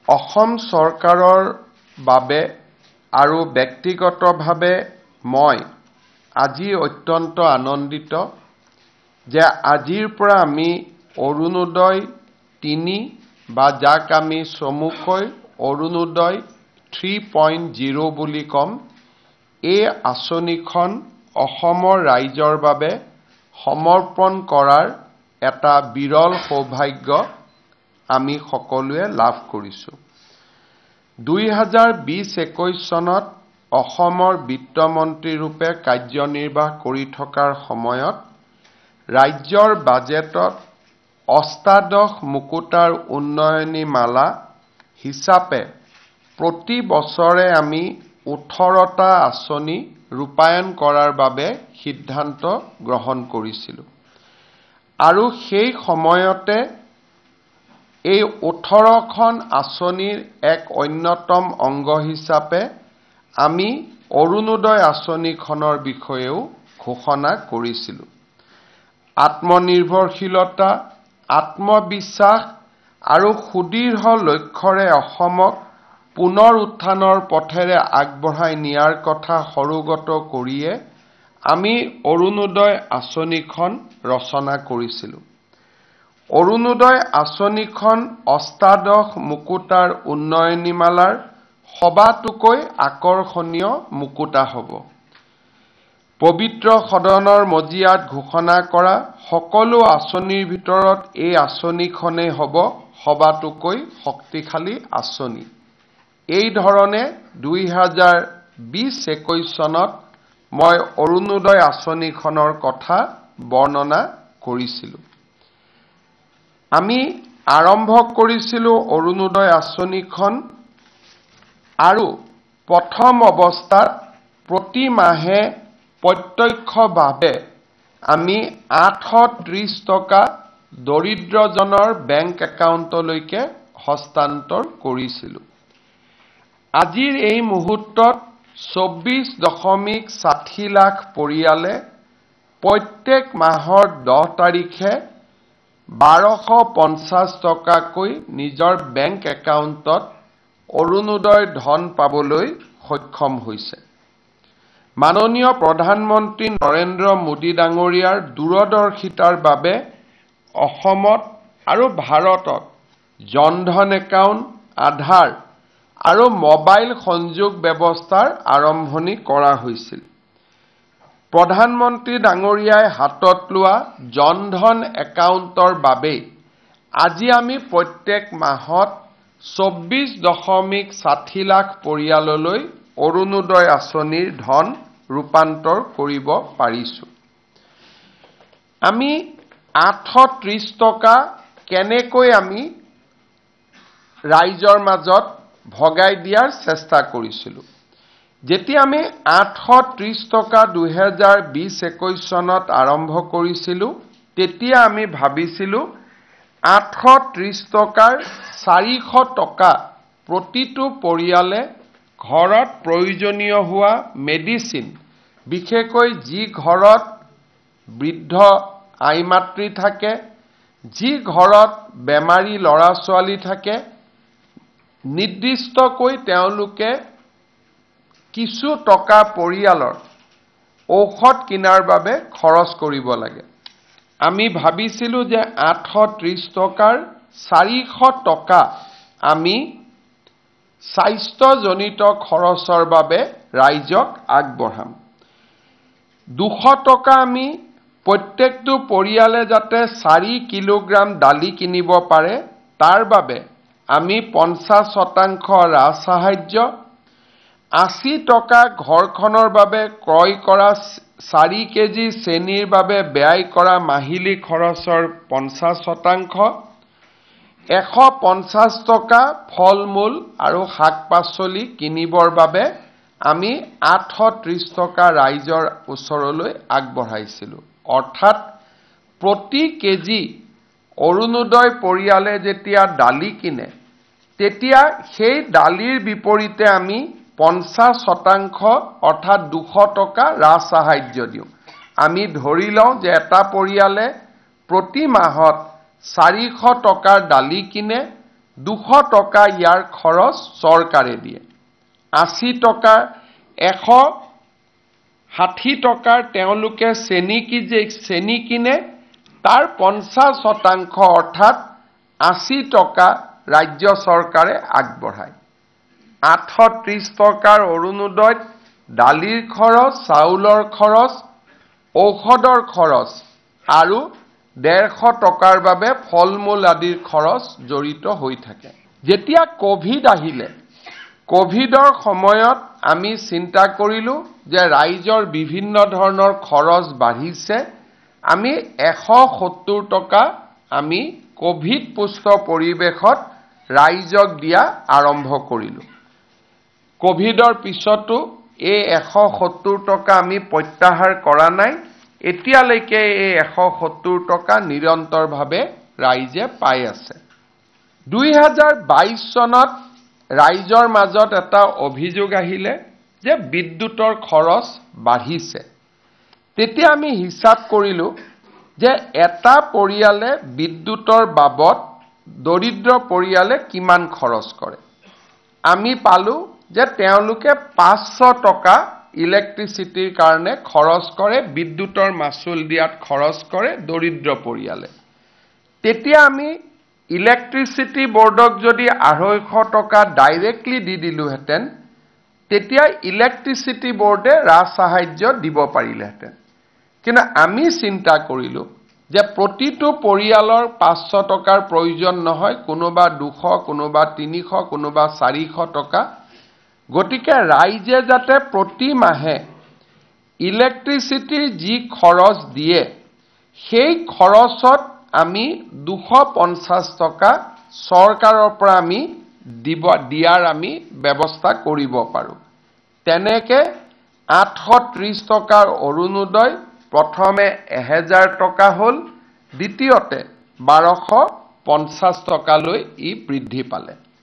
অসম চৰকাৰৰ বাবে আৰু ব্যক্তিগতভাৱে মই আজি অত্যন্ত আনন্দিত যে আজিৰ পৰা আমি অৰুণোদয় 3 বা যাক আমি চমুকৈ অৰুণোদয় 3.0 বুলি কম এই আঁচনিখন অসমৰ ৰাইজৰ বাবে সমৰ্পণ কৰাৰ এটা বিৰল সৌভাগ্য আমি সকলোৱে লাভ কৰিছোঁ। 2020-21 চনত অসমৰ বিত্তমন্ত্ৰী ৰূপে কাৰ্যনিৰ্বাহ কৰি থকাৰ সময়ত ৰাজ্যৰ বাজেটত অষ্টাদশ মুকুতাৰ উন্নয়নী মালা হিচাপে প্ৰতি বছৰে আমি 18টা আঁচনি ৰূপায়ণ কৰাৰ বাবে সিদ্ধান্ত গ্ৰহণ কৰিছিলোঁ আৰু সেই সময়তে এই 18খন আঁচনিৰ এক অন্যতম অংগ হিচাপে আমি অৰুণোদয় আঁচনিখনৰ বিষয়েও ঘোষণা কৰিছিলোঁ। আত্মনিৰ্ভৰশীলতা, আত্মবিশ্বাস আৰু সুদৃঢ় লক্ষ্যৰে অসমক পুনৰ উত্থানৰ পথেৰে আগবঢ়াই নিয়াৰ কথা সৰুগত কৰিয়ে আমি অৰুণোদয় আঁচনিখন ৰচনা কৰিছিলোঁ। অৰুণোদয় আঁচনিখন অষ্টাদশ মুকুতাৰ উন্নয়নীমালাৰ সবাতোকৈ আকৰ্ষণীয় মুকুতা হ'ব। পবিত্ৰ সদনৰ মজিয়াত ঘোষণা কৰা সকলো আঁচনিৰ ভিতৰত এই আঁচনিখনেই হ'ব সবাতোকৈ শক্তিশালী আঁচনি। এই ধৰণে 2020-21 চনত মই অৰুণোদয় আঁচনিখনৰ কথা বৰ্ণনা কৰিছিলোঁ। আমি আৰম্ভ কৰিছিলোঁ অৰুণোদয় আঁচনিখন আৰু প্ৰথম অৱস্থাত প্ৰতি মাহে প্ৰত্যক্ষভাৱে আমি 830 টকা দৰিদ্ৰজনৰ বেংক একাউণ্টলৈকে হস্তান্তৰ কৰিছিলোঁ। আজিৰ এই মুহূৰ্তত 24.60 লাখ পৰিয়ালে প্ৰত্যেক মাহৰ 10 তাৰিখে 1250 টকাকৈ নিজৰ বেংক একাউণ্টত অৰুণোদয় ধন পাবলৈ সক্ষম হৈছে। মাননীয় প্ৰধানমন্ত্ৰী নৰেন্দ্ৰ মোদী ডাঙৰীয়াৰ দূৰদৰ্শিতাৰ বাবে অসমত আৰু ভাৰতত জনধন একাউণ্ট, আধাৰ আৰু মোবাইল সংযোগ ব্যৱস্থাৰ আৰম্ভণি কৰা হৈছিল। প্ৰধানমন্ত্ৰী ডাঙৰীয়াই হাতত লোৱা জনধন একাউণ্টৰ বাবে আজি আমি প্ৰত্যেক মাহত 24.60 লাখ পৰিয়াললৈ অৰুণোদয় আঁচনিৰ ধন ৰূপান্তৰ কৰিব পাৰিছোঁ। আমি 830 টকা কেনেকৈ আমি ৰাইজৰ মাজত ভগাই দিয়াৰ চেষ্টা কৰিছিলোঁ। যেতিয়া আমি 830 টকা 2020-21 চনত আৰম্ভ কৰিছিলোঁ তেতিয়া আমি ভাবিছিলোঁ 830 টকাৰ 400 টকা প্ৰতিটো পৰিয়ালে ঘৰত প্ৰয়োজনীয় হোৱা মেডিচিন, বিশেষকৈ যি ঘৰত বৃদ্ধ আই মাতৃ থাকে, যি ঘৰত বেমাৰী ল'ৰা ছোৱালী থাকে, নিৰ্দিষ্টকৈ তেওঁলোকে কিছু টকা পৰিয়ালৰ ঔষধ কিনাৰ বাবে খৰচ কৰিব লাগে। আমি ভাবিছিলোঁ যে 830 টকাৰ 400 টকা আমি স্বাস্থ্যজনিত খৰচৰ বাবে ৰাইজক আগবঢ়াম। 200 টকা আমি প্ৰত্যেকটো পৰিয়ালে যাতে 4 কিলোগ্ৰাম দালি কিনিব পাৰে তাৰ বাবে আমি 50% ৰাজ সাহায্য, 80 টকা ঘৰখনৰ বাবে ক্ৰয় কৰা 4 কেজি চেনিৰ বাবে ব্যয় কৰা মাহিলী খৰচৰ 50%, 150 টকা ফল-মূল আৰু শাক-পাচলি কিনিবৰ বাবে আমি 830 টকা ৰাইজৰ ওচৰলৈ আগবঢ়াইছিলোঁ। অৰ্থাৎ প্ৰতি কেজি অৰুণোদয় পৰিয়ালে যেতিয়া দালি কিনে তেতিয়া সেই দালিৰ বিপৰীতে আমি 50% অৰ্থাৎ 200 টকা ৰাজ সাহায্য দিওঁ। আমি ধৰি লওঁ যে এটা পৰিয়ালে প্ৰতি মাহত 400 টকাৰ দালি কিনে, 200 টকা ইয়াৰ খৰচ চৰকাৰে দিয়ে 80 টকা 160 টকাৰ তেওঁলোকে চেনি কিনে তাৰ 50% অৰ্থাৎ 80 টকা ৰাজ্য চৰকাৰে আগবঢ়ায় 830 টকাৰ অৰুণোদয়ত দালিৰ খৰচ চাউলৰ খৰচ ঔষধৰ খৰচ আৰু 150 টকাৰ বাবে ফলমূল আদিৰ খৰচ জড়িত হৈ থাকে যেতিয়া কোভিড আহিলে কোভিডৰ সময়ত আমি চিন্তা কৰিলো যে ৰাইজৰ বিভিন্ন ধৰণৰ খৰচ বাঢ়িছে আমি 170 টকা আমি কোভিড পুষ্ট পৰিবেশত ৰাইজক দিয়া আৰম্ভ কৰিলো কোভিডৰ পিছতো এই 170 টকা আমি প্ৰত্যাহাৰ কৰা নাই এতিয়ালৈকে এই 170 টকা নিৰন্তৰভাৱে ৰাইজে পাই আছে 2022 চনত ৰাইজৰ মাজত এটা অভিযোগ আহিলে যে বিদ্যুতৰ খৰচ বাঢ়িছে তেতিয়া আমি হিসাব কৰিলো যে এটা পৰিয়ালে বিদ্যুতৰ বাবদ দৰিদ্ৰ পৰিয়ালে কিমান খৰচ কৰে আমি পালো যে তেওঁলোকে 500 টকা ইলেক্ট্ৰিচিটিৰ কাৰণে খৰচ কৰে বিদ্যুতৰ মাচুল দিয়াত খৰচ কৰে দৰিদ্ৰ পৰিয়ালে তেতিয়া আমি ইলেক্ট্ৰিচিটি বোৰ্ডক যদি 250 টকা ডাইৰেক্টলি দি দিলোহেতেন তেতিয়া ইলেক্ট্ৰিচিটি বোৰ্ডে ৰাজসাহায্য দিব পাৰিলেহেতেন কিন্তু আমি চিন্তা কৰিলো যে প্ৰতিটো পৰিয়ালৰ 500 টকাৰ প্ৰয়োজন নহয় কোনোবা 200 কোনোবা 300 কোনোবা 400 টকা গতিকে ৰাইজে যাতে প্ৰতি মাহে ইলেক্ট্ৰিচিটিৰ যি খৰচ দিয়ে সেই খৰচত আমি 250 টকা চৰকাৰৰ পৰা আমি দিয়াৰ আমি ব্যৱস্থা কৰিব পাৰো তেনেকে 830 টকাৰ অৰুণোদয় প্ৰথমে 1000 টকা হল দ্বিতীয়তে 1250 টকালৈ ই বৃদ্ধি পালে